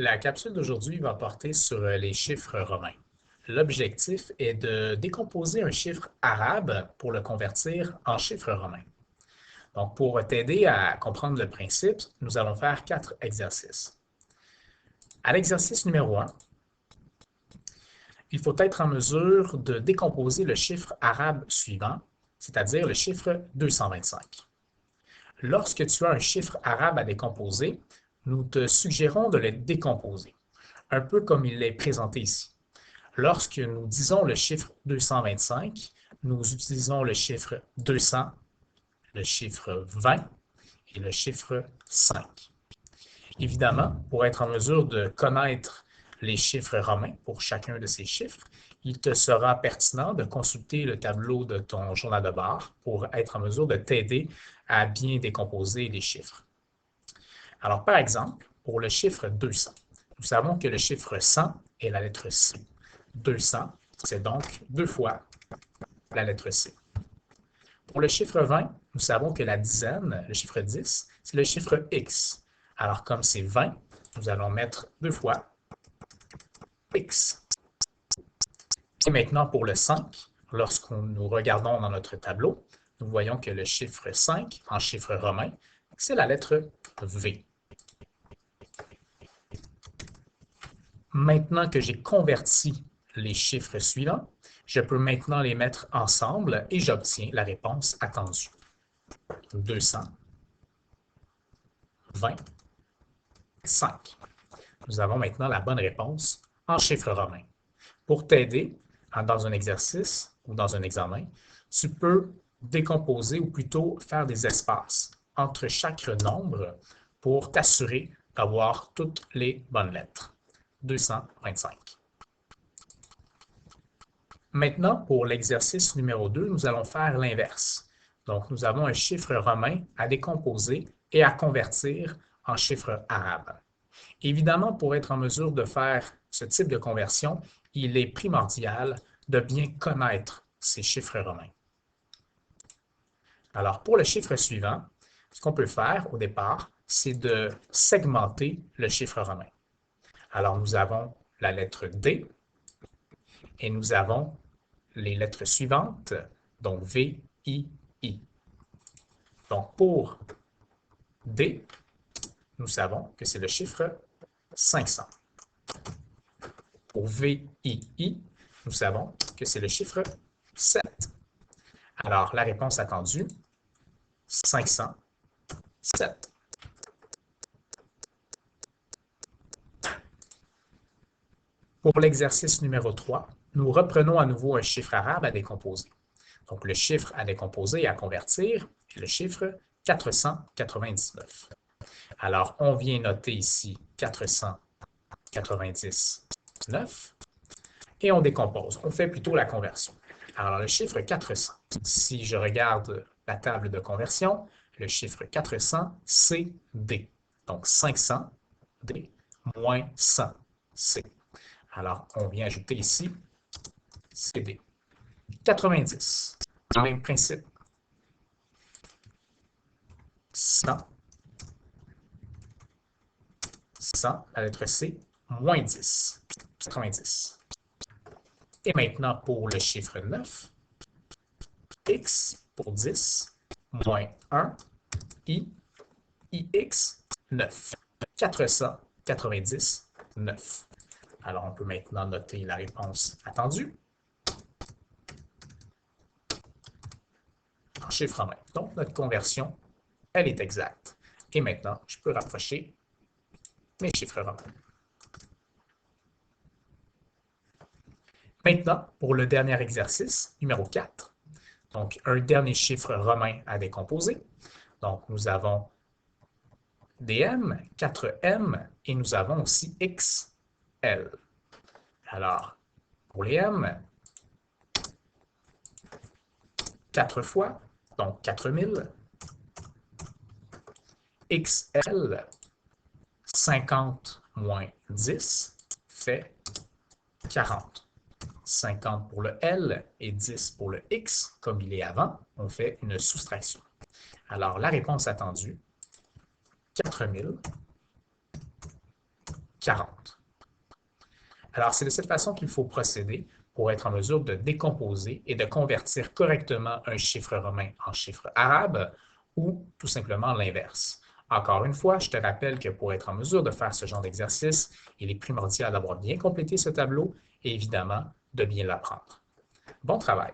La capsule d'aujourd'hui va porter sur les chiffres romains. L'objectif est de décomposer un chiffre arabe pour le convertir en chiffre romain. Donc, pour t'aider à comprendre le principe, nous allons faire 4 exercices. À l'exercice numéro 1, il faut être en mesure de décomposer le chiffre arabe suivant, c'est-à-dire le chiffre 225. Lorsque tu as un chiffre arabe à décomposer, nous te suggérons de le décomposer, un peu comme il est présenté ici. Lorsque nous disons le chiffre 225, nous utilisons le chiffre 200, le chiffre 20 et le chiffre 5. Évidemment, pour être en mesure de connaître les chiffres romains pour chacun de ces chiffres, il te sera pertinent de consulter le tableau de ton journal de bord pour être en mesure de t'aider à bien décomposer les chiffres. Alors, par exemple, pour le chiffre 200, nous savons que le chiffre 100 est la lettre C. 200, c'est donc 2 fois la lettre C. Pour le chiffre 20, nous savons que la dizaine, le chiffre 10, c'est le chiffre X. Alors, comme c'est 20, nous allons mettre 2 fois X. Et maintenant, pour le 5, lorsque nous regardons dans notre tableau, nous voyons que le chiffre 5, en chiffre romain, c'est la lettre V. Maintenant que j'ai converti les chiffres suivants, je peux maintenant les mettre ensemble et j'obtiens la réponse attendue. 225. Nous avons maintenant la bonne réponse en chiffres romains. Pour t'aider dans un exercice ou dans un examen, tu peux décomposer ou plutôt faire des espaces entre chaque nombre pour t'assurer d'avoir toutes les bonnes lettres. 225. Maintenant, pour l'exercice numéro 2, nous allons faire l'inverse. Donc, nous avons un chiffre romain à décomposer et à convertir en chiffre arabe. Évidemment, pour être en mesure de faire ce type de conversion, il est primordial de bien connaître ces chiffres romains. Alors, pour le chiffre suivant, ce qu'on peut faire au départ, c'est de segmenter le chiffre romain. Alors, nous avons la lettre D et nous avons les lettres suivantes, donc V, I, I. Donc, pour D, nous savons que c'est le chiffre 500. Pour V, I, I, nous savons que c'est le chiffre 7. Alors, la réponse attendue, 507. Pour l'exercice numéro 3, nous reprenons à nouveau un chiffre arabe à décomposer. Donc, le chiffre à décomposer et à convertir est le chiffre 499. Alors, on vient noter ici 499 et on décompose. On fait plutôt la conversion. Alors, le chiffre 400, si je regarde la table de conversion, le chiffre 400, c'est D. Donc, 500, D, moins 100, C. Alors, on vient ajouter ici CD. 90, même principe. 100, 100, la lettre C, moins 10, 90. Et maintenant, pour le chiffre 9, X pour 10, moins 1, I, IX, 9. 499. Alors, on peut maintenant noter la réponse attendue en chiffre romain. Donc, notre conversion, elle est exacte. Et maintenant, je peux rapprocher mes chiffres romains. Maintenant, pour le dernier exercice, numéro 4, donc un dernier chiffre romain à décomposer. Donc, nous avons DM, 4M, et nous avons aussi XL. Alors, pour les M, 4 fois, donc 4000. XL, 50 moins 10 fait 40. 50 pour le L et 10 pour le X, comme il est avant, on fait une soustraction. Alors, la réponse attendue, 4000 40. Alors, c'est de cette façon qu'il faut procéder pour être en mesure de décomposer et de convertir correctement un chiffre romain en chiffre arabe ou tout simplement l'inverse. Encore une fois, je te rappelle que pour être en mesure de faire ce genre d'exercice, il est primordial d'avoir bien complété ce tableau et évidemment de bien l'apprendre. Bon travail!